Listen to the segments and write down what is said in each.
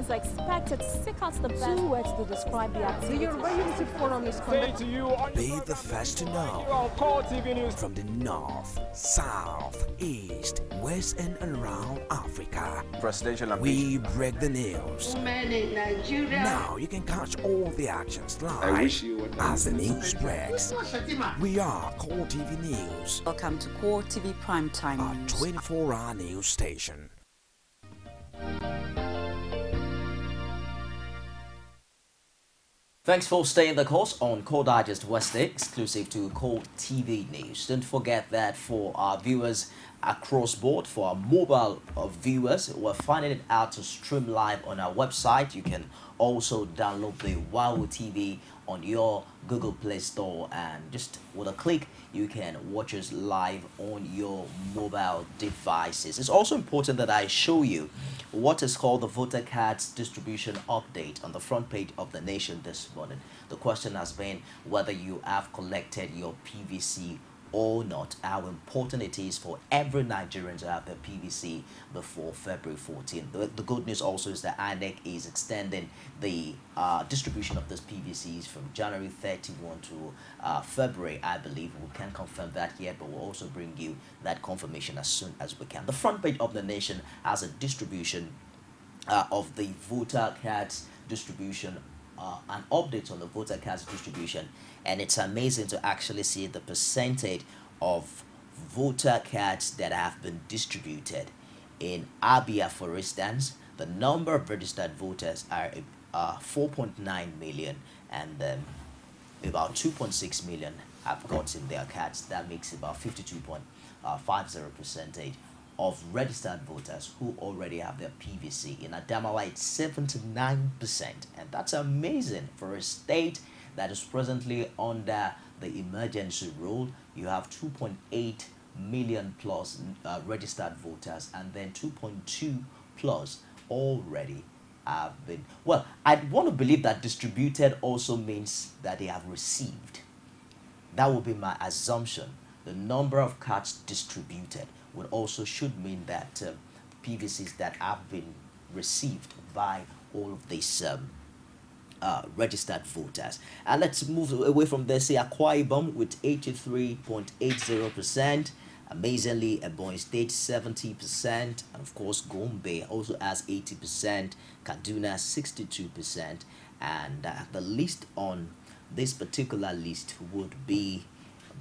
Nigerians are expected to seek out the best. 2 words to describe the activity. The Yoruba Unity Forum is conducted. Be the first to know. From the north, south, east, west, and around Africa, we break the news. Now you can catch all the actions live as the news breaks. We are Core TV News. Welcome to Core TV Primetime News, a 24-hour news station. Thanks for staying the course on Core Digest Wednesday, exclusive to Core TV News. Don't forget that for our viewers across board, for our mobile viewers, we're finding it out to stream live on our website. You can also download the Wow TV on your Google Play Store, and just with a click you can watch us live on your mobile devices. It's also important that I show you what is called the voter cards distribution update on the front page of The Nation this morning. The question has been whether you have collected your PVC or not, how important it is for every Nigerian to have their PVC before February 14. The good news also is that INEC is extending the distribution of those PVCs from January 31 to February, I believe. We can't confirm that yet, but we'll also bring you that confirmation as soon as we can. The front page of The Nation has a distribution of the voter cards distribution, an update on the voter cards distribution, and it's amazing to actually see the percentage of voter cards that have been distributed. In Abia, for instance, the number of registered voters are 4.9 million, and about 2.6 million have gotten their cards. That makes about 52.50% of registered voters who already have their PVC. In Adamawa, it's 79%, and that's amazing for a state that is presently under the emergency rule. You have 2.8 million plus registered voters, and then 2.2 plus already have been, well, I'd want to believe that distributed also means that they have received. That would be my assumption. The number of cards distributed would also should mean that PVCs that have been received by all of these registered voters. And let's move away from there. Say Akwa Ibom with 83.80%. Amazingly, Ebonyi State 70%, and of course Gombe also has 80%, Kaduna 62%, and the list on this particular list would be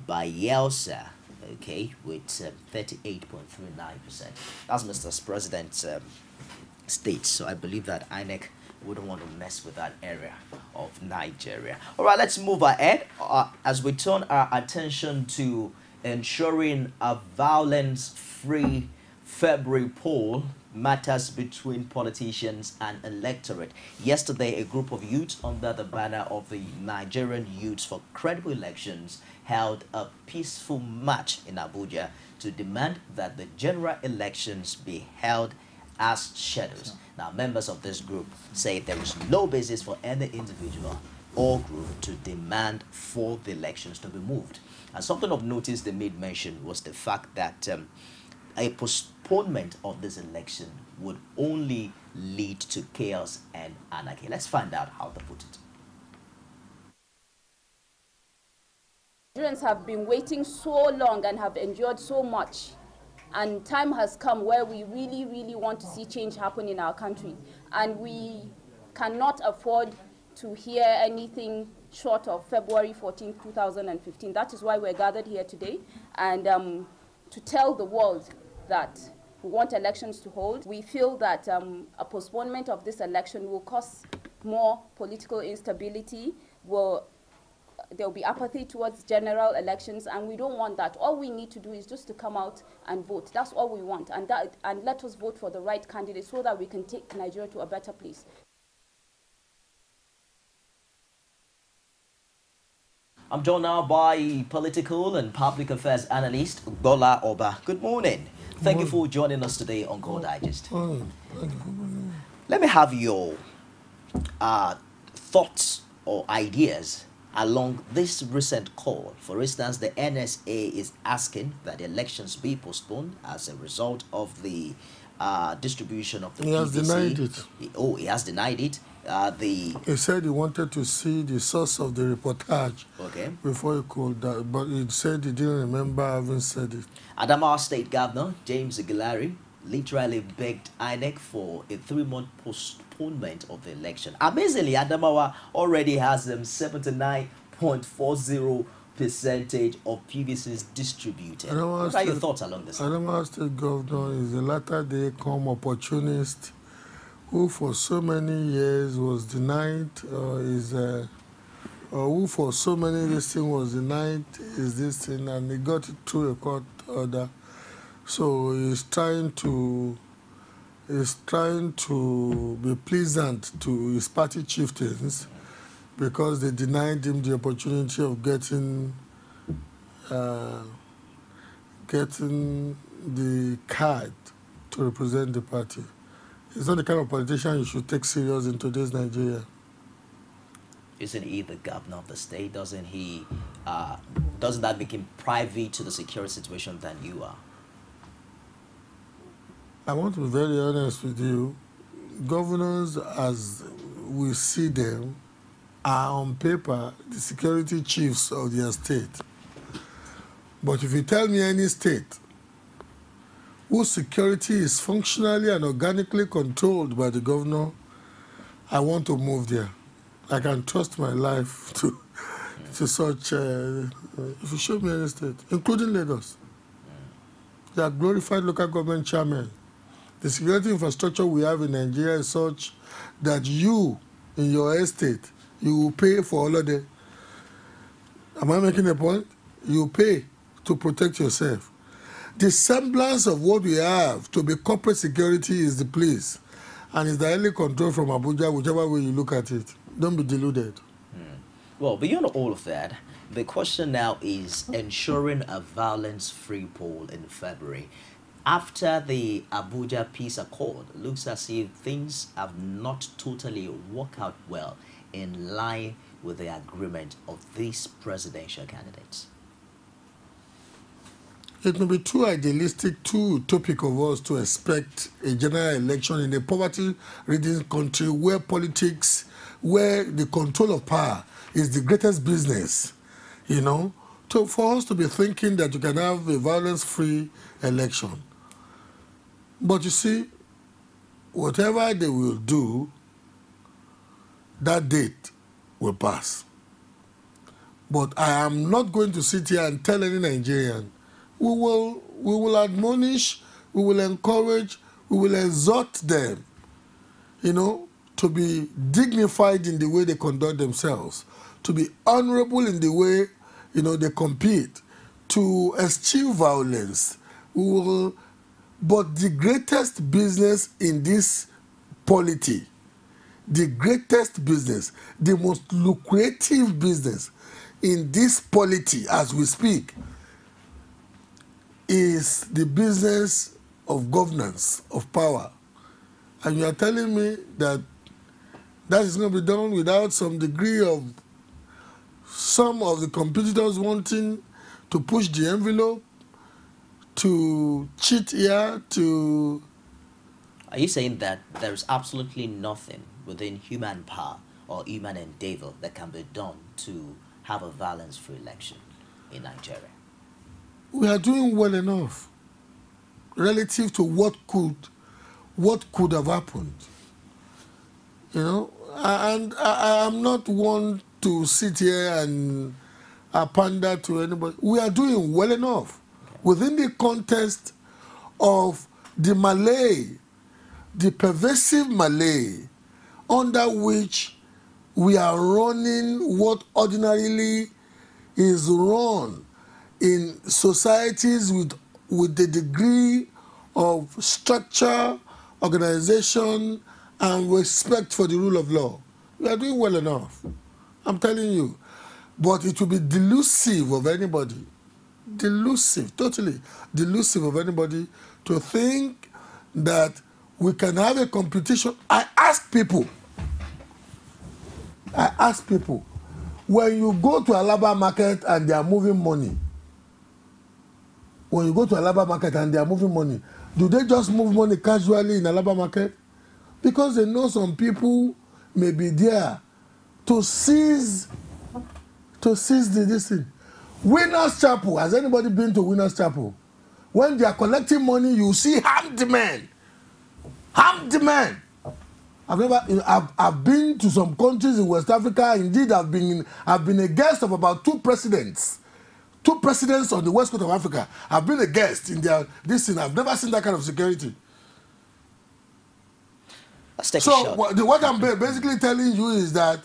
Bayelsa, okay, with 38.39%. That's Mr. President's state, so I believe that INEC wouldn't want to mess with that area of Nigeria. All right, let's move ahead as we turn our attention to ensuring a violence-free February poll matters between politicians and electorate. Yesterday, a group of youths under the banner of the Nigerian Youths for Credible Elections held a peaceful march in Abuja to demand that the general elections be held as scheduled. Now, members of this group say there is no basis for any individual or group to demand for the elections to be moved. And something of notice they made mention was the fact that a postponement of this election would only lead to chaos and anarchy. Let's find out how they put it. Nigerians have been waiting so long and have endured so much, and time has come where we really, really want to see change happen in our country, and we cannot afford to hear anything short of February 14, 2015. That is why we're gathered here today, and to tell the world that we want elections to hold. We feel that a postponement of this election will cause more political instability, there will be apathy towards general elections, and we don't want that. All we need to do is just to come out and vote. That's all we want, and let us vote for the right candidate so that we can take Nigeria to a better place. I'm joined now by political and public affairs analyst GBOLA OBA. Good morning. Thank you for joining us today on Core Digest. Let me have your thoughts or ideas along this recent call. For instance, the NSA is asking that the elections be postponed as a result of the distribution of the He has denied it. He has denied it. He said he wanted to see the source of the reportage before he could, but he said he didn't remember having said it. Adamawa State Governor James Igilari literally begged INEC for a 3-month postponement of the election. Amazingly, Adamawa already has 79.40% of PVCs distributed. What are your thoughts along this? Adamawa State Governor is a latter-day come opportunist who for so many years was denied, or who for so many this thing was denied is this thing, and he got it through a court order. So he's trying to be pleasant to his party chieftains because they denied him the opportunity of getting the card to represent the party. He's not the kind of politician you should take serious in today's Nigeria. Isn't he the governor of the state? Doesn't that make him privy to the security situation than you are? I want to be very honest with you. Governors, as we see them, are on paper the security chiefs of their state. But if you tell me any state whose security is functionally and organically controlled by the governor, I want to move there. I can trust my life to such, if you show me any state, including Lagos. They are glorified local government chairmen. The security infrastructure we have in Nigeria is such that you, in your estate, you will pay for holiday. Am I making a point? You pay to protect yourself. The semblance of what we have to be corporate security is the police, and it's directly controlled from Abuja, whichever way you look at it. Don't be deluded. Well, beyond all of that, the question now is ensuring a violence-free poll in February. After the Abuja Peace Accord, it looks as if things have not totally worked out well in line with the agreement of these presidential candidates. It may be too idealistic, too utopic of us to expect a general election in a poverty-ridden country where politics, where the control of power is the greatest business, you know. So for us to be thinking that you can have a violence-free election. But you see, whatever they will do, that date will pass. But I am not going to sit here and tell any Nigerian, we will admonish, we will encourage, we will exhort them, you know, to be dignified in the way they conduct themselves, to be honorable in the way, you know, they compete, to eschew violence. But the greatest business in this polity, the greatest business, the most lucrative business in this polity as we speak, is the business of governance, of power. And you are telling me that that is going to be done without some degree of some of the competitors wanting to push the envelope, to cheat here, to... Are you saying that there is absolutely nothing within human power or human endeavor that can be done to have a violence-free election in Nigeria? We are doing well enough relative to what could have happened. You know, and I am not one to sit here and pander to anybody. We are doing well enough within the context of the Malay, the pervasive Malay, under which we are running what ordinarily is run in societies with the degree of structure, organization, and respect for the rule of law. We are doing well enough, I'm telling you. But it will be delusive of anybody, delusive, totally delusive of anybody to think that we can have a competition. I ask people, when you go to Alaba market and they are moving money, Do they just move money casually in Alaba market? Because they know some people may be there to seize this thing. Winners Chapel. Has anybody been to Winners Chapel? When they are collecting money, you see armed men. Armed men. I've been to some countries in West Africa. Indeed, I've been a guest of about two presidents on the west coast of Africa. I've been a guest in this thing. I've never seen that kind of security. Let's take a shot. What I'm basically telling you is that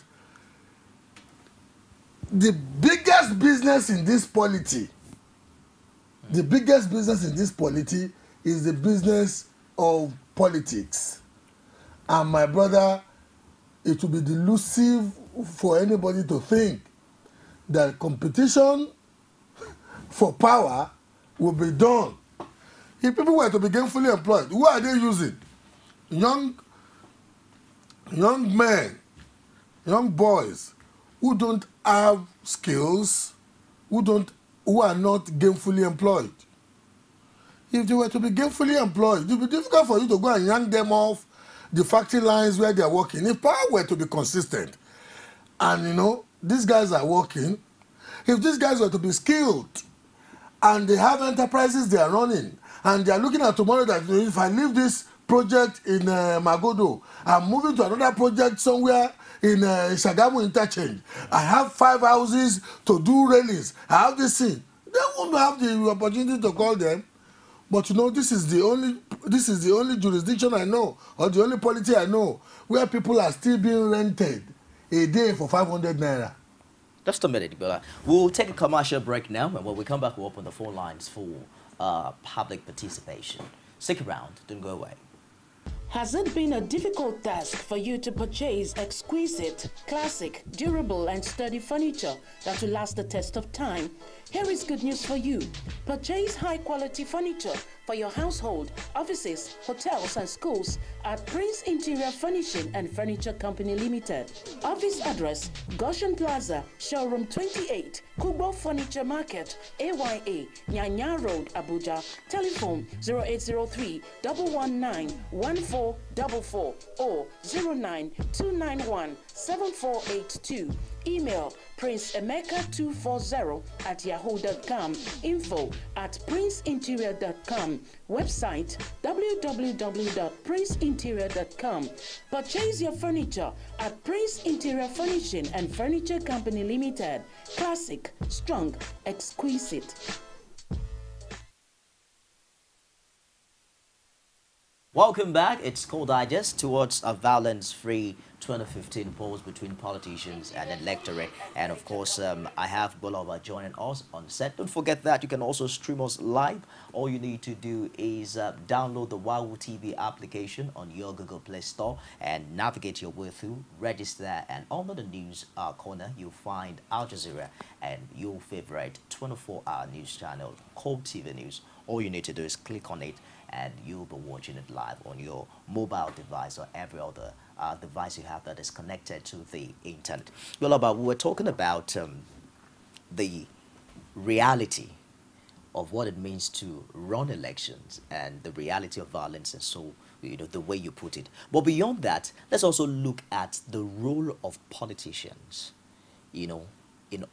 the biggest business in this polity, is the business of politics. And my brother, it will be delusive for anybody to think that competition for power will be done. If people were to be gainfully employed, who are they using? Young men, young boys who don't have skills, who are not gainfully employed. If they were to be gainfully employed, it would be difficult for you to go and yank them off the factory lines where they are working. If power were to be consistent, and these guys are working, if these guys were to be skilled, and they have enterprises they are running, and they are looking at tomorrow that if I leave this project in Magodo, I'm moving to another project somewhere in Shagamu Interchange. I have 5 houses to do railings. I have this thing. They won't have the opportunity to call them. But this is the only jurisdiction I know, or the only polity I know, where people are still being rented a day for 500 naira. Just a minute, Bola. We'll take a commercial break now, and when we come back, we'll open the phone lines for public participation. Stick around, don't go away. Has it been a difficult task for you to purchase exquisite, classic, durable, and sturdy furniture that will last the test of time? Here is good news for you. Purchase high-quality furniture for your household, offices, hotels, and schools at Prince Interior Furnishing and Furniture Company Limited. Office address, Goshen Plaza, Showroom 28, Kubo Furniture Market, AYA, Nyanya Road, Abuja. Telephone 0803 119 1444 or 09291 7482. Email princeemeka240@yahoo.com. info@princeinterior.com. Website www.princeinterior.com. Purchase your furniture at Prince Interior Furnishing and Furniture Company Limited. Classic, strong, exquisite. Welcome back. It's Cold Digest towards a violence-free 2015 polls between politicians and electorate. And of course, I have GBOLA joining us on set. Don't forget that you can also stream us live. All you need to do is download the Wahoo TV application on your Google Play Store and navigate your way through, register, and under the news corner, you'll find Al Jazeera and your favorite 24-hour news channel, Cold TV News. All you need to do is click on it, and you'll be watching it live on your mobile device or every other device you have that is connected to the internet. Well, we were talking about the reality of what it means to run elections and the reality of violence, and so the way you put it. But beyond that, let's also look at the role of politicians, in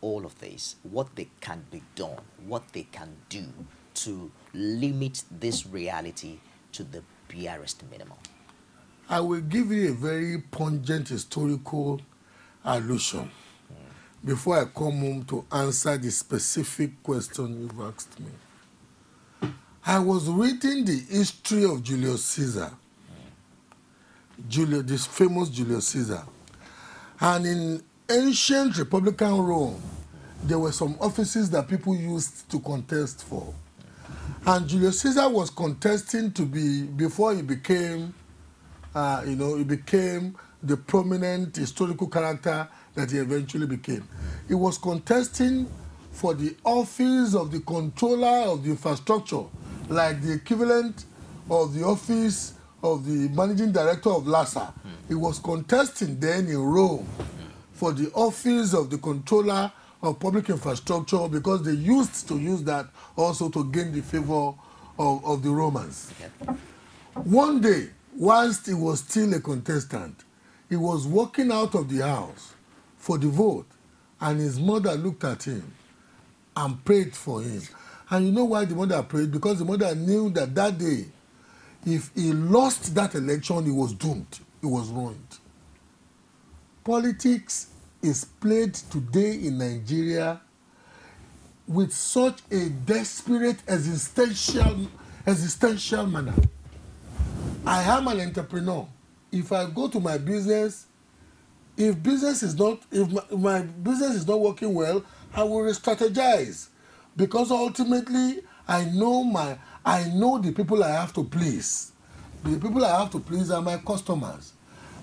all of this, what they can be done, what they can do to limit this reality to the barest minimum. I will give you a very pungent historical allusion before I come home to answer the specific question you've asked me. I was reading the history of Julius Caesar, this famous Julius Caesar, and in ancient Republican Rome, there were some offices that people used to contest for. And Julius Caesar was contesting to be, before he became, he became the prominent historical character that he eventually became. He was contesting for the office of the controller of the infrastructure, like the equivalent of the office of the managing director of LASA. He was contesting then in Rome for the office of the controller of public infrastructure, because they used to use that also to gain the favor of the Romans. One day, whilst he was still a contestant, he was walking out of the house for the vote, and his mother looked at him and prayed for him. And you know why the mother prayed? Because the mother knew that that day, if he lost that election, he was doomed. He was ruined. Politics is played today in Nigeria with such a desperate existential manner. I am an entrepreneur. If I go to my business, if my business is not working well, I will re-strategize, because ultimately I know the people I have to please. The people I have to please are my customers.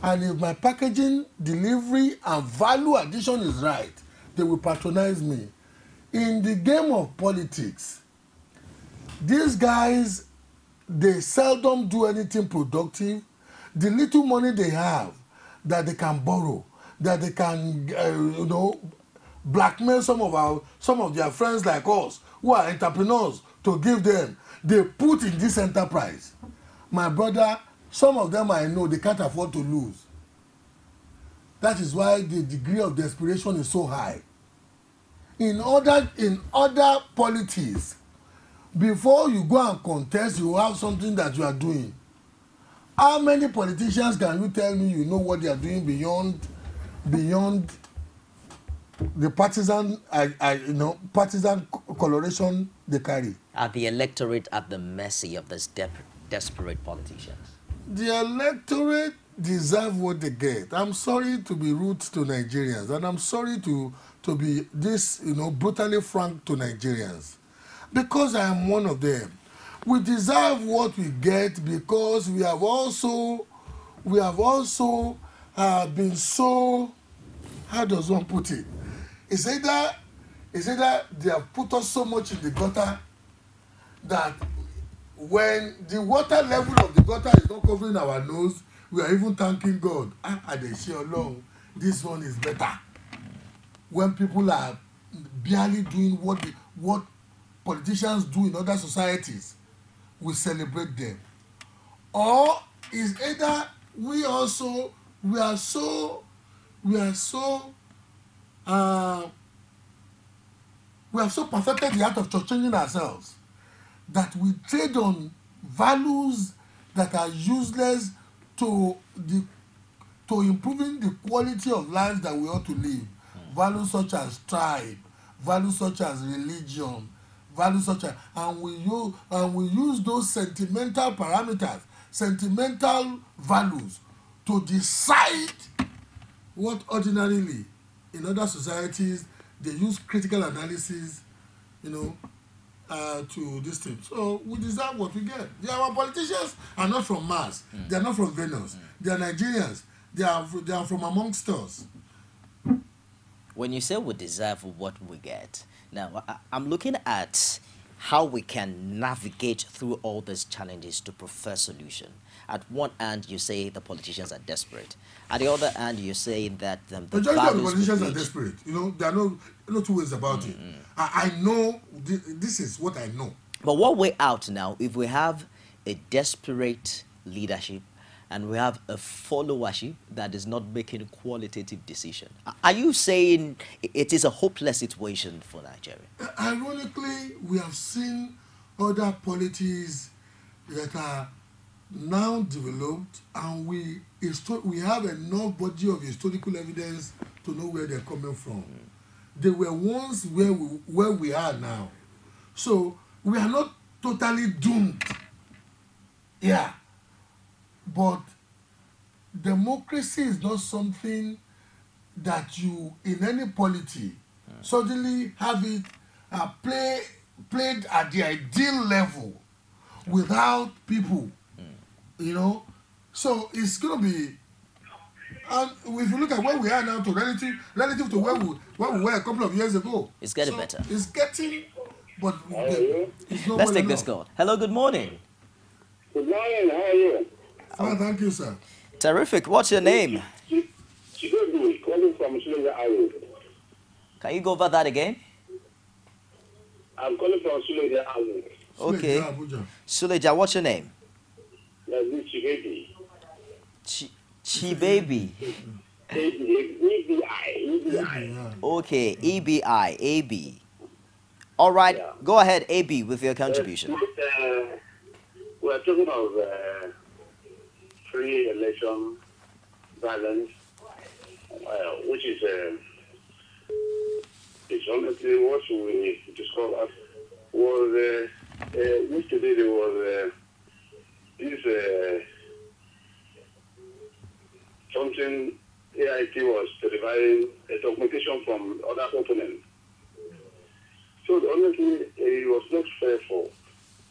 And if my packaging, delivery, and value addition is right, they will patronize me. In the game of politics, these guys, they seldom do anything productive. The little money they have that they can borrow, that they can, blackmail some of their friends like us who are entrepreneurs to give them, they put in this enterprise. My brother, some of them I know, they can't afford to lose. That is why the degree of desperation is so high. In other polities, before you go and contest, you have something that you are doing. How many politicians can you tell me you know what they are doing beyond the partisan coloration they carry? Are the electorate at the mercy of these desperate politicians? The electorate deserve what they get. I'm sorry to be rude to Nigerians, and I'm sorry to be this, brutally frank to Nigerians, because I am one of them. We deserve what we get because we have also been so, how does one put it? It's either they have put us so much in the gutter that when the water level of the gutter is not covering our nose, we are even thanking God. They say along, this one is better. When people are barely doing what politicians do in other societies, we celebrate them. Or is either we have so perfected the art of changing ourselves that we trade on values that are useless to improving the quality of life that we ought to live. Values such as tribe, values such as religion, values such as, and we use those sentimental parameters, sentimental values to decide what ordinarily in other societies they use critical analysis, to this thing. So we deserve what we get. Our politicians are not from Mars. They are not from Venus. They are Nigerians. They are from amongst us. When you say we deserve what we get, now I'm looking at how we can navigate through all these challenges to prefer solution. At one hand, you say the politicians are desperate. At the other hand, you say that the majority of the politicians are desperate. There are no two ways about it. I know this is what I know. But what way out now if we have a desperate leadership and we have a followership that is not making qualitative decisions? Are you saying it is a hopeless situation for Nigeria? Ironically, we have seen other polities that are now developed, and we have enough body of historical evidence to know where they're coming from. They were once where we are now. So we are not totally doomed. Yeah. But democracy is not something that you, in any polity, suddenly have it played at the ideal level without people, So it's going to be, and if you look at where we are now to relative to where we were a couple of years ago. It's getting better. It's getting, but it's not. Let's take this call. Hello, good morning. Good morning, how are you? Fine, thank you, sir. Terrific. What's your name? Chigodu, calling from Suleja Awu. Can you go over that again? I'm calling from Suleja Awu. Okay. Suleja, what's your name? Yeah, this Chibaby. Chibaby. EBI. Okay, EBI, AB. All right, Yeah. go ahead, AB, with your contribution. We're talking of free election balance, which is honestly what we discovered was yesterday there was this something AIT was deriving a documentation from other opponents. So honestly, it was not fair for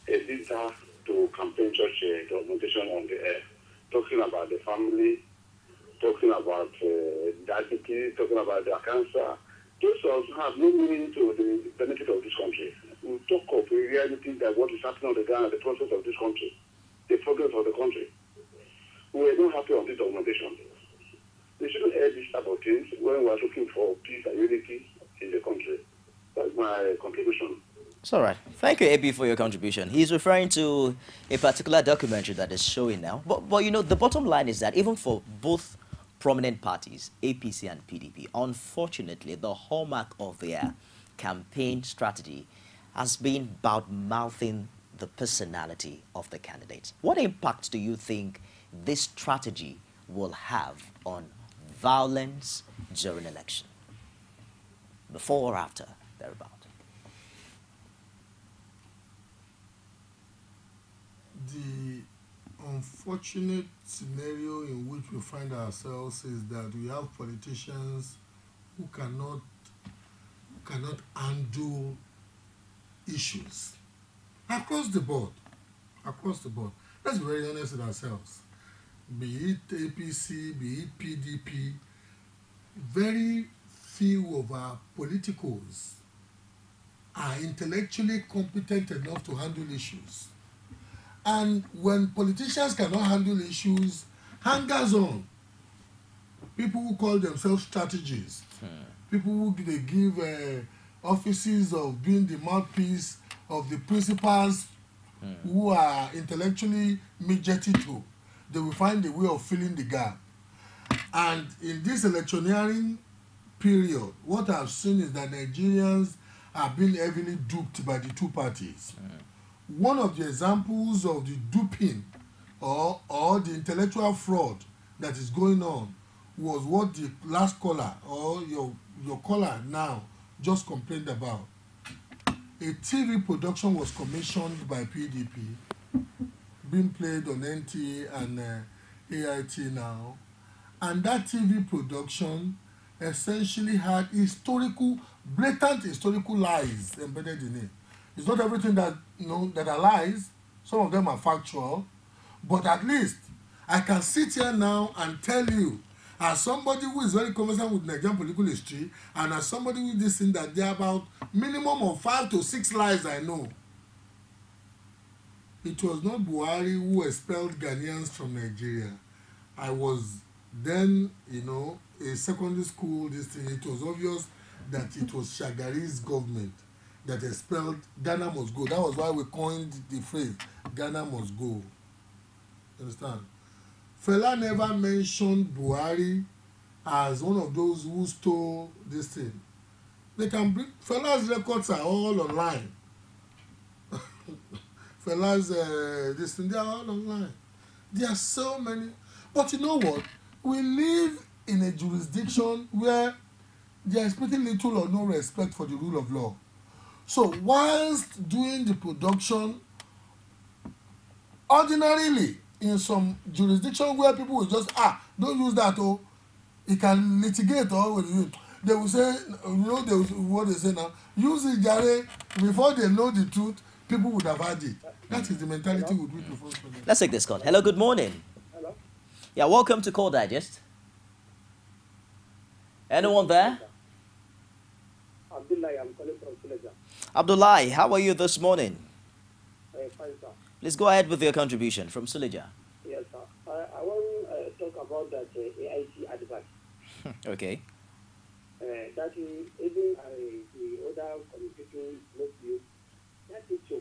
a leader to campaign such a documentation on the air, talking about the family, talking about diabetes, talking about their cancer. Those also have no meaning to the benefit of this country. We talk of the reality that what is happening on the ground, the process of this country, the progress of the country. We are not happy on this documentation. We shouldn't air these type of things when we are looking for peace and unity in the country. That's my contribution. It's all right. Thank you, AB, for your contribution. He's referring to a particular documentary that is showing now. But you know, the bottom line is that even for both prominent parties, APC and PDP, unfortunately, the hallmark of their campaign strategy has been about mouthing the personality of the candidates. What impact do you think this strategy will have on violence during election? Before or after, thereabout? The unfortunate scenario in which we find ourselves is that we have politicians who cannot handle issues across the board. Let's be very honest with ourselves. Be it APC, be it PDP, very few of our politicals are intellectually competent enough to handle issues. And when politicians cannot handle issues, hangers on, people who call themselves strategists, people who they give offices of being the mouthpiece of the principals who are intellectually midgeted to, they will find a way of filling the gap. And in this electioneering period, what I've seen is that Nigerians are being heavily duped by the two parties. One of the examples of the duping or the intellectual fraud that is going on was what the last caller or your caller now just complained about. A TV production was commissioned by PDP, being played on NTA and AIT now, and that TV production essentially had blatant historical lies embedded in it. It's not everything that that are lies. Some of them are factual, but at least I can sit here now and tell you, as somebody who is very conversant with Nigerian political history, and as somebody with this thing, that there are about minimum of 5 to 6 lies I know. It was not Buhari who expelled Ghanaians from Nigeria. I was then, a secondary school, this thing. It was obvious that it was Shagari's government that expelled Ghana must go. That was why we coined the phrase Ghana must go. Understand? Fela never mentioned Buhari as one of those who stole this thing. They can bring Fela's records are all online. Fela's this thing, they are all online. There are so many. But you know what? We live in a jurisdiction where there is pretty little or no respect for the rule of law. So whilst doing the production, ordinarily in some jurisdiction where people will just don't use that, it can litigate, or they will say, what they say now, use it, Jare. Before they know the truth, people would have had it. That is the mentality with which we function. Let's take this call. Hello, good morning. Hello? Yeah, welcome to Call Digest. Anyone there? Abdullah, I'm calling from Suleja. Abdullah, how are you this morning? Fine, sir. Please go ahead with your contribution from Suleja. Yes, sir. I want to talk about that AIT advert. Okay. That is, even the other communication look you, that issue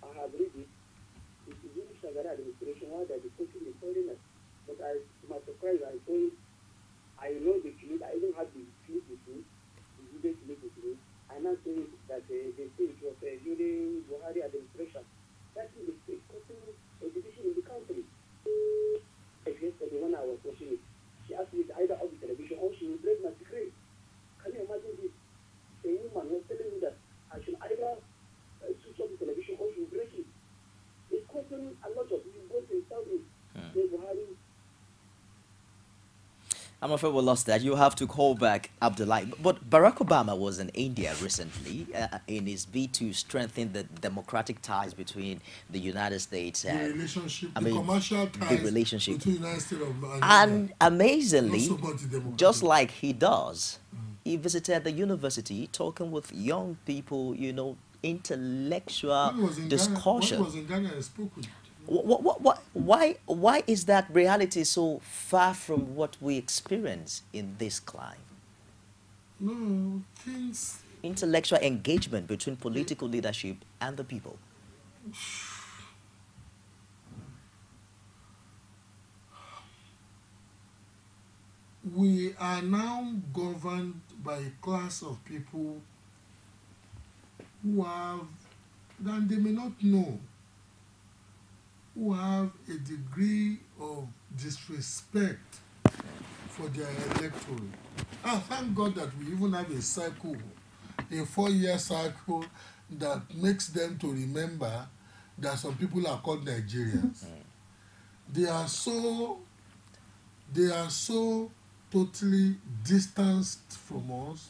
I have read it. It's the British administration why they're discussing the foreigners. But to my surprise, I know the clip. I even had the clip with me, the video clip with me. I now say that they say it was during Buhari administration. That is causing a division in the country. Yesterday when I was watching it, she asked me to either off the television or she will break my screen. Can you imagine this? A woman was telling me that I should either switch off the television or she will break it. It's causing a lot of you go to Saudi. Buhari. I'm afraid we lost that. You have to call back Abdullah. But Barack Obama was in India recently in his bid to strengthen the democratic ties between the United States and commercial ties the relationship between the United States of and amazingly, just like he does, he visited the university talking with young people, you know, intellectual discussion. When he was in Ghana, I spoke with Why is that reality so far from what we experience in this climate? No, things... Intellectual engagement between political leadership and the people. We are now governed by a class of people who have, and they may not know, who have a degree of disrespect for their electorate. Thank God that we even have a cycle, a 4-year cycle that makes them to remember that some people are called Nigerians. They are so totally distanced from us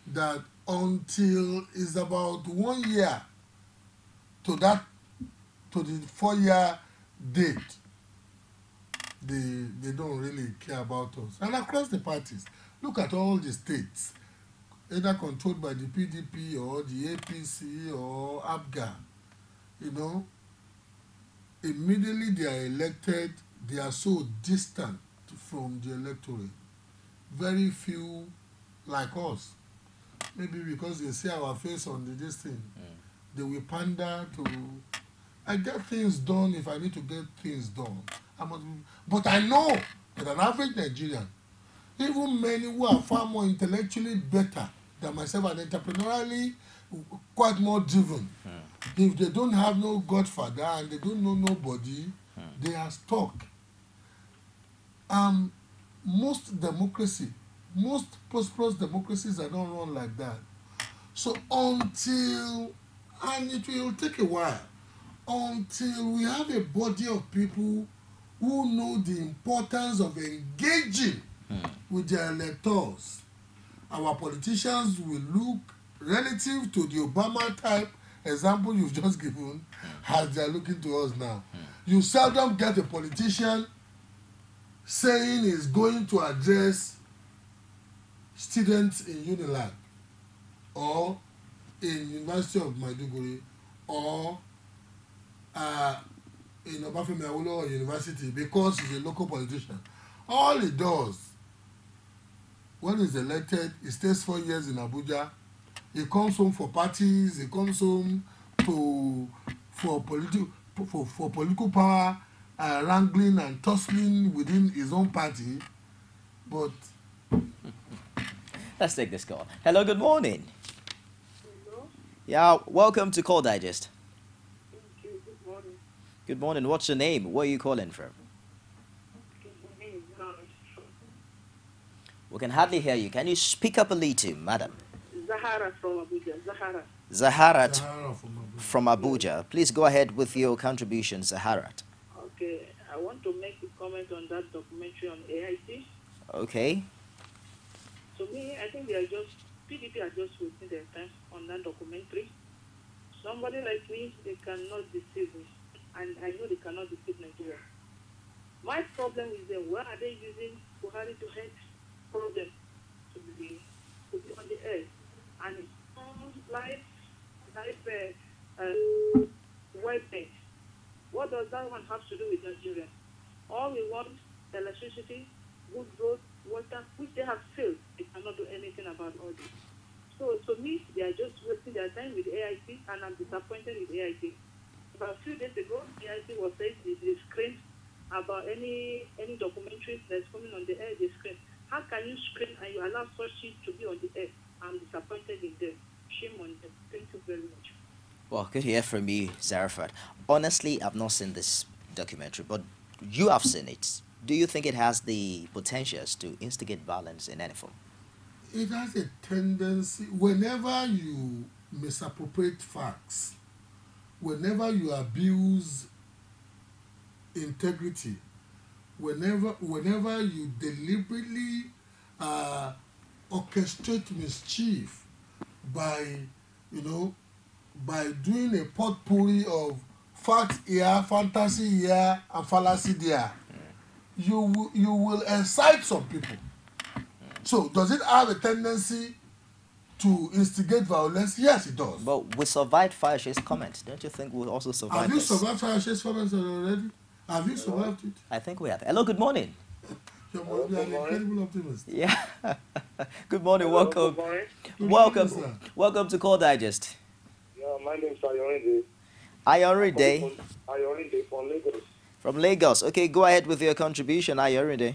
that until it's about 1 year to the 4-year date, they don't really care about us. And across the parties, look at all the states, either controlled by the PDP or the APC or ABGA, you know, immediately they are elected, they are so distant from the electorate. Very few like us. Maybe because they see our face on this thing, they will pander to... I get things done if I need to get things done. But I know that an average Nigerian, even many who are far more intellectually better than myself and entrepreneurially quite more driven, if they don't have no godfather and they don't know nobody, they are stuck. Most prosperous democracies are not run like that. So and it will take a while, until we have a body of people who know the importance of engaging with their electors, our politicians will look relative to the Obama type example you've just given as they are looking to us now. You seldom get a politician saying he's going to address students in Unilag or in University of Maiduguri or in Obafemi Awolowo University because he's a local politician. All he does when he's elected, he stays 4 years in Abuja. He comes home for parties. He comes home for political power, wrangling and tussling within his own party. But let's take this call. Hello, good morning. Hello? Yeah, welcome to Call Digest. Thank you. Good morning. Good morning. What's your name? Where are you calling from? My name is Zahara. We can hardly hear you. Can you speak up a little, madam? Zahara from Abuja. Zaharat from Abuja. Please go ahead with your contribution, Zaharat. Okay, I want to make a comment on that documentary on AIT. Okay. To me, I think PDP are just wasting their time on that documentary. Somebody like me, they cannot deceive me. And I know they cannot deceive Nigeria. My problem is that why are they using Buhari to head problem to be on the air? And it's life weapons. What does that one have to do with Nigeria? All we want, electricity, good roads, water, which they have failed. They cannot do anything about all this. So to me, they are just wasting their time with AIT, and I'm disappointed with AIT. About a few days ago, AIT was saying they screened about any documentaries that's coming on the air, they screen. How can you screen and you allow such shit to be on the air? I'm disappointed in them. Shame on them. Thank you very much. Well, good to hear from you, Zarafat. Honestly, I've not seen this documentary, but you have seen it. Do you think it has the potentials to instigate violence in any form? It has a tendency, whenever you misappropriate facts, whenever you abuse integrity, whenever you deliberately orchestrate mischief by, by doing a potpourri of fact here, fantasy here, and fallacy there, you will excite some people. So, does it have a tendency to instigate violence? Yes, it does. But we survived Fayoshe's comment. Don't you think we'll also survive Have you this? survived Fayoshe's comments already? Have you survived it? I think we have. Hello, good morning. You are an incredible optimist. Yeah. Good morning. Hello, Welcome. good morning. Welcome. Welcome to Call Digest. Yeah, my name is Ayorinde. Ayorinde. Ayorinde from Lagos. From Lagos. Okay, go ahead with your contribution, Ayorinde.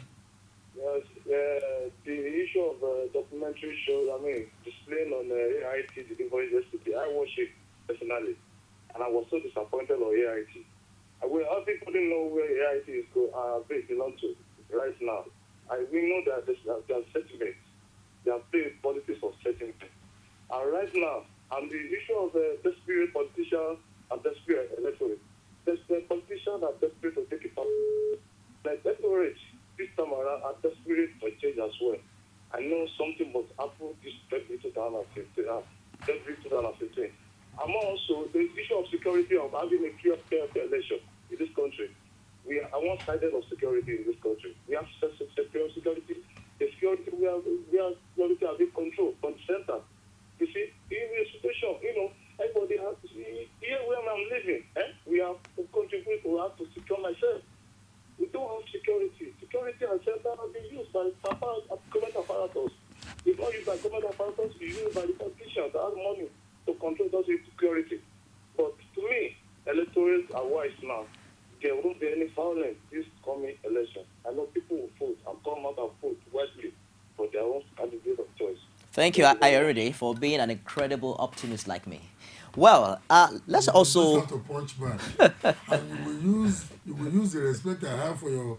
Yes, the issue of documentary shows, displaying on AIT delivery yesterday, I watched it personally, and I was so disappointed on AIT. Other people didn't know where AIT is belong to right now. We know that there are settlements. They are playing politics of settlement. And right now, on the issue of desperate politicians and desperate electorate, desperate politicians are desperate to take it up. The electorate this time around are desperate for change as well. I know something must happen this February 2015. And also, the issue of security, of having a clear election in this country. We are one-sided of security in this country. We have security. The security we are having control from the center. You see, in a situation, everybody has to see here where I'm living. We have to contribute to have to secure myself. We don't have security. Security and center have been used by government apparatus. It's not used by government apparatus, it's used by the politicians that have money to control those security. But to me, electorates are wise now. There won't be any violence this coming election. I know people will vote and come out and vote wisely for their own candidate of choice. Thank you, Ayorinde, for being an incredible optimist like me. Well, let's also... You have to punch back. And you will use the respect I have for your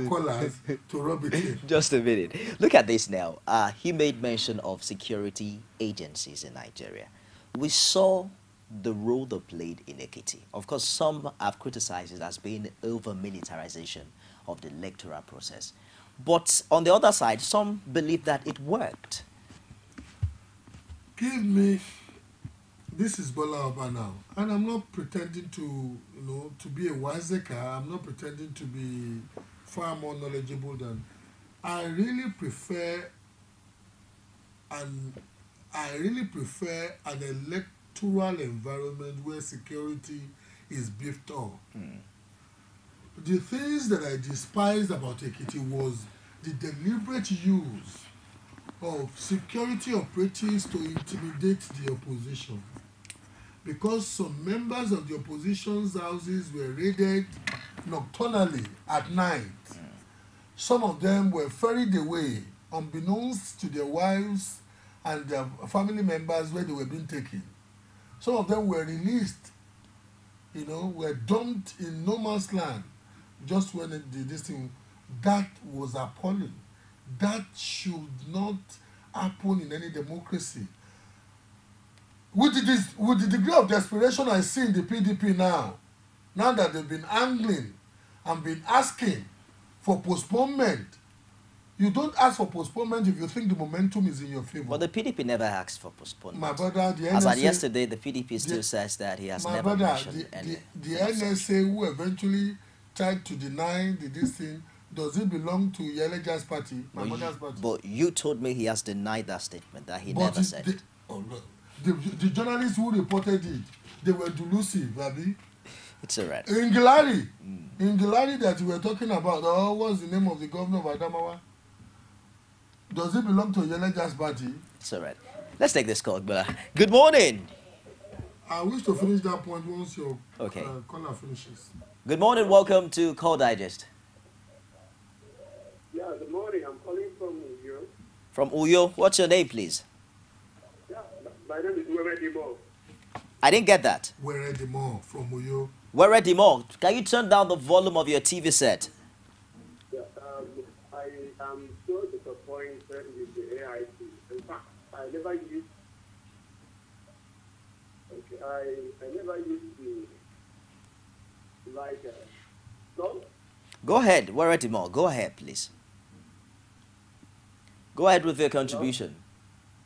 callers to rub it in. Just a minute. Look at this now. He made mention of security agencies in Nigeria. We saw the role they played in Ekiti. Of course, some have criticized it as being over-militarization of the electoral process. But on the other side, some believe that it worked. This is Bola Oba now, and I'm not pretending to be a wiseacre. I'm not pretending to be far more knowledgeable than. I really prefer an electoral environment where security is beefed up. The things that I despised about Ekiti was the deliberate use of security operatives to intimidate the opposition. Because some members of the opposition's houses were raided nocturnally at night. Some of them were ferried away, unbeknownst to their wives and their family members where they were being taken. Some of them were released, were dumped in no man's land just when they did this thing. That was appalling. That should not happen in any democracy. With the degree of desperation I see in the PDP now that they've been angling and been asking for postponement, you don't ask for postponement if you think the momentum is in your favor. But the PDP never asked for postponement. My brother, the NSA... As at yesterday, the PDP still says that he has never mentioned any... The NSA who eventually tried to deny this thing, does it belong to Yeleja's party, my mother's party? But you told me he has denied that statement, that he never said. The journalists who reported it, they were delusive, Abi. It's all right. In Gilari that we were talking about, what's the name of the governor of Adamawa? Does it belong to Yeleja's party? It's all right. Let's take this call, Bella. Good morning. I wish to finish that point once your Okay. caller finishes. Good morning. Welcome to Call Digest. Yeah, good morning. I'm calling from Uyo. From Uyo. What's your name, please? Yeah, my name is Were Dimo. I didn't get that. Were Dimo from Uyo. Were Dimo. Can you turn down the volume of your TV set? Yeah, I am so disappointed with the AIT. In fact, I never used. Okay, I never used to like. No. Go ahead. Were Dimo. Go ahead, please. Go ahead with your contribution.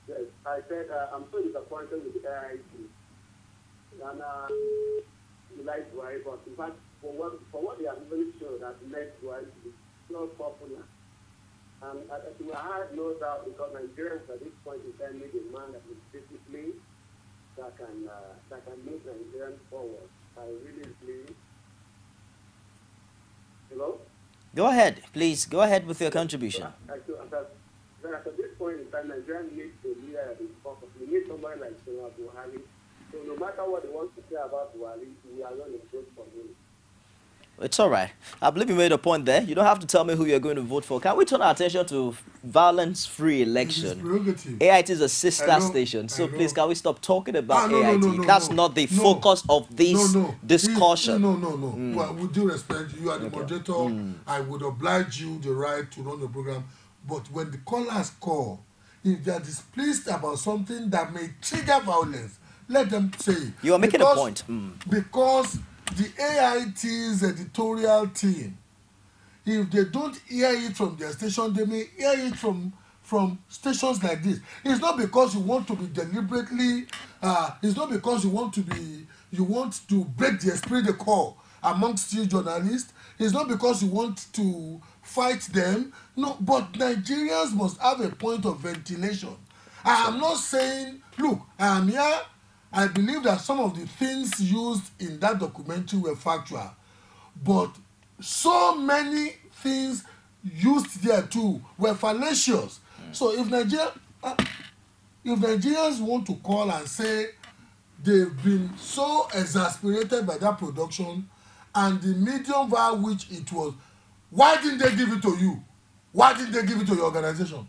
Yes, I said I'm so disappointed with the AIT. And like Buhari, but in fact, for what they are very sure that next Buhari is not popular. And I had no doubt because Nigerians at this point in time need a man that is disciplined, that can move Nigerians forward. I really believe. Hello? Go ahead, please. Go ahead with your contribution. At this point in time, Nigeria needs a leader that is focused. We need somebody like Buhari. So no matter what they want to say about Buhari, we are going to vote for him. It's all right. I believe you made a point there. You don't have to tell me who you're going to vote for. Can we turn our attention to violence-free election? AIT is a sister station, so please can we stop talking about AIT? That's not the focus of this discussion. No. Well, with due respect, you are the moderator. I would oblige you the right to run the program. But when the callers call, if they are displeased about something that may trigger violence, let them say it. You are making a point. Because the AIT's editorial team, if they don't hear it from their station, they may hear it from stations like this. It's not because you want to be deliberately, it's not because you want to break the esprit de corps amongst you journalists. It's not because you want to fight them. No, but Nigerians must have a point of ventilation. I am not saying, look, I am here. I believe that some of the things used in that documentary were factual, but so many things used there too were fallacious. So if Nigerians want to call and say they've been so exasperated by that production and the medium via which it was, why didn't they give it to you? Why didn't they give it to your organization?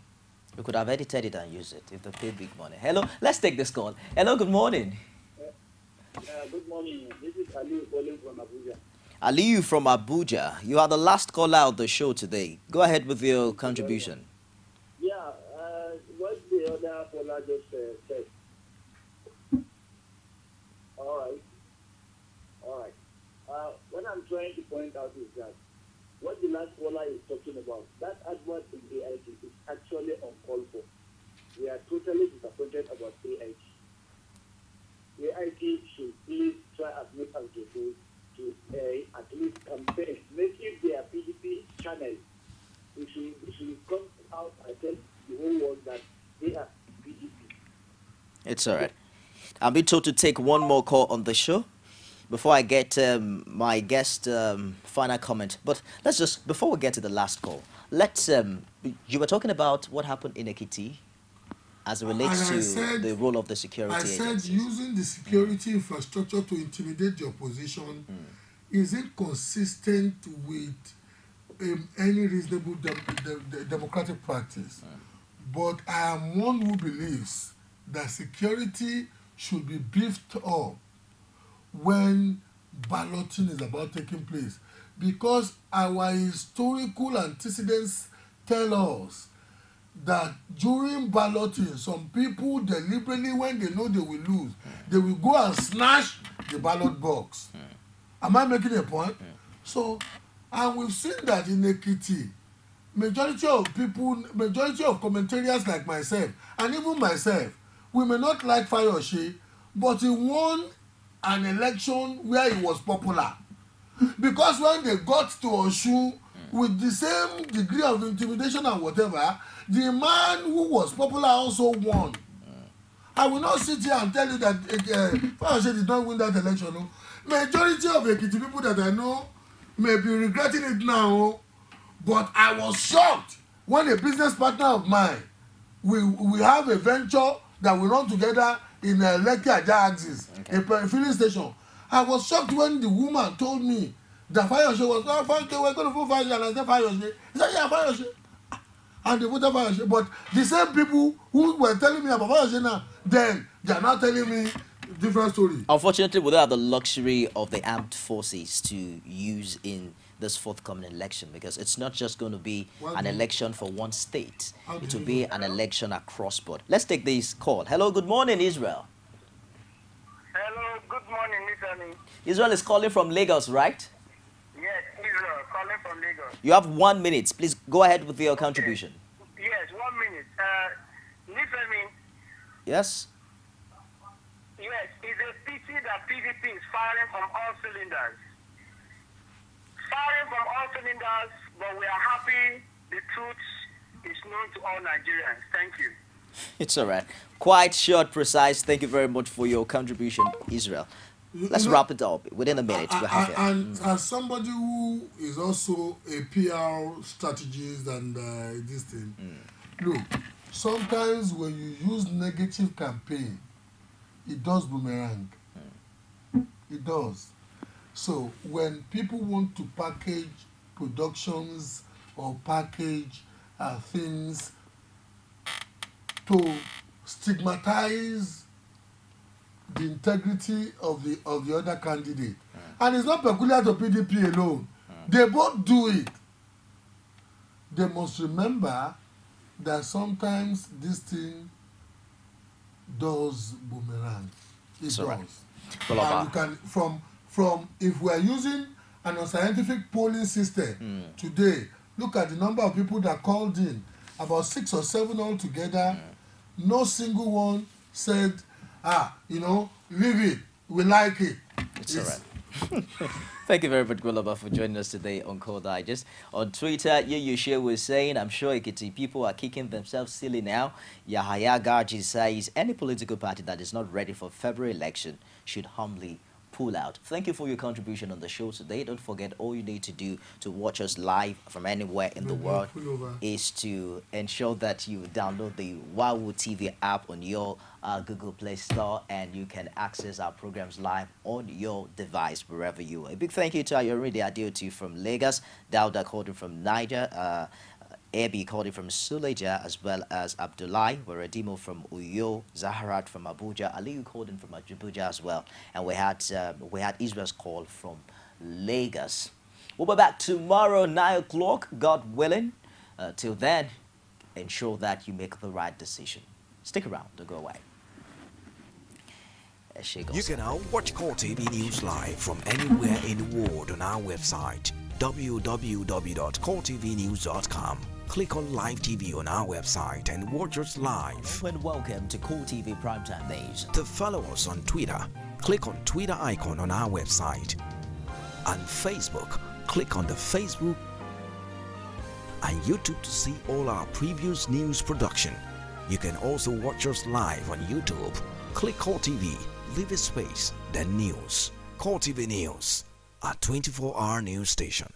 You could have edited it and used it if they paid big money. Hello, let's take this call. Hello, good morning. Good morning. This is Ali calling from Abuja. Aliyu from Abuja. You are the last caller of the show today. Go ahead with your contribution. Yeah, what the other caller just said. All right. What I'm trying to point out is that what the last caller is talking about, that advert in AIT is actually uncalled for. We are totally disappointed about AIT. AIT should please try as much as they do to at least campaign. Make it their PDP channel. We should come out and tell the whole world that they are PDP. It's all right. I'll be told to take one more call on the show before I get my guest final comment. But let's just, before we get to the last call, let's, you were talking about what happened in Ekiti as it relates to the role of the security agencies. I said using the security infrastructure to intimidate the opposition is inconsistent with any reasonable democratic practice. But I am one who believes that security should be beefed up when balloting is about taking place, because our historical antecedents tell us that during balloting, some people deliberately, when they know they will lose, they will go and snatch the ballot box. Am I making a point? So, and we've seen that in Ekiti, majority of commentarians like myself, and even myself, we may not like Fayose, but he won an election where he was popular. Because when they got to Osun with the same degree of intimidation and whatever, the man who was popular also won. I will not sit here and tell you that Fayose did not win that election. No? Majority of Ekiti people that I know may be regretting it now, but I was shocked when a business partner of mine, we have a venture that we run together in Lekki Aja axis, a filling station. I was shocked when the woman told me that Fayose was, we're going to vote Fayose, and I said Fayose. He said, yeah, Fayose. And they voted Fayose. But the same people who were telling me about Fayose now, then they are not telling me different story. Unfortunately, we don't have the luxury of the armed forces to use in this forthcoming election, because it's not just going to be an election for one state. It will be an election across board. Let's take this call. Hello, good morning, Israel. Hello, good morning, Mr. Israel is calling from Lagos, right? Yes, Israel, calling from Lagos. You have 1 minute. Please go ahead with your contribution. Yes, 1 minute. Listen, yes? Yes, it's a pity that PDP is firing from all cylinders. Firing from all cylinders, but we are happy the truth is known to all Nigerians. Thank you. It's all right. Quite short, precise. Thank you very much for your contribution, Israel. Let's wrap it up within a minute. And as somebody who is also a PR strategist and this thing, look, sometimes when you use negative campaign, it does boomerang. It does. So when people want to package productions or package things to stigmatize the integrity of the other candidate, and it's not peculiar to PDP alone, they both do it. They must remember that sometimes this thing does boomerang. It does. Right. And you can from if we are using an unscientific polling system today, look at the number of people that called in, about 6 or 7 altogether. No single one said, leave it, we like it. It's all right. Thank you very much, Gwilaba, for joining us today on Call Digest. On Twitter, Yeshua was saying, I'm sure Ekiti people are kicking themselves silly now. Yahaya Garji says, any political party that is not ready for February election should humbly pull out. Thank you for your contribution on the show today. Don't forget, all you need to do to watch us live from anywhere in the world is to ensure that you download the Wawu TV app on your Google Play Store, and you can access our programs live on your device wherever you are. A big thank you to Ayoride Adeoti from Lagos, Dauda Kodin from Niger, Ebi Kodi from Suleja, as well as Abdullahi Waradimo from Uyo, Zaharat from Abuja, Aliyu Kodin from Abuja as well. And we had Israel's call from Lagos. We'll be back tomorrow, 9 o'clock, God willing. Till then, ensure that you make the right decision. Stick around, don't go away. You can now watch Core TV News live from anywhere in the world on our website, www.coretvnews.com. Click on Live TV on our website and watch us live. And welcome to Core TV Primetime Days. To follow us on Twitter, click on Twitter icon on our website. On Facebook, click on the Facebook and YouTube to see all our previous news production. You can also watch us live on YouTube. Click Core TV, leave a space, then News. Core TV News, a 24-hour news station.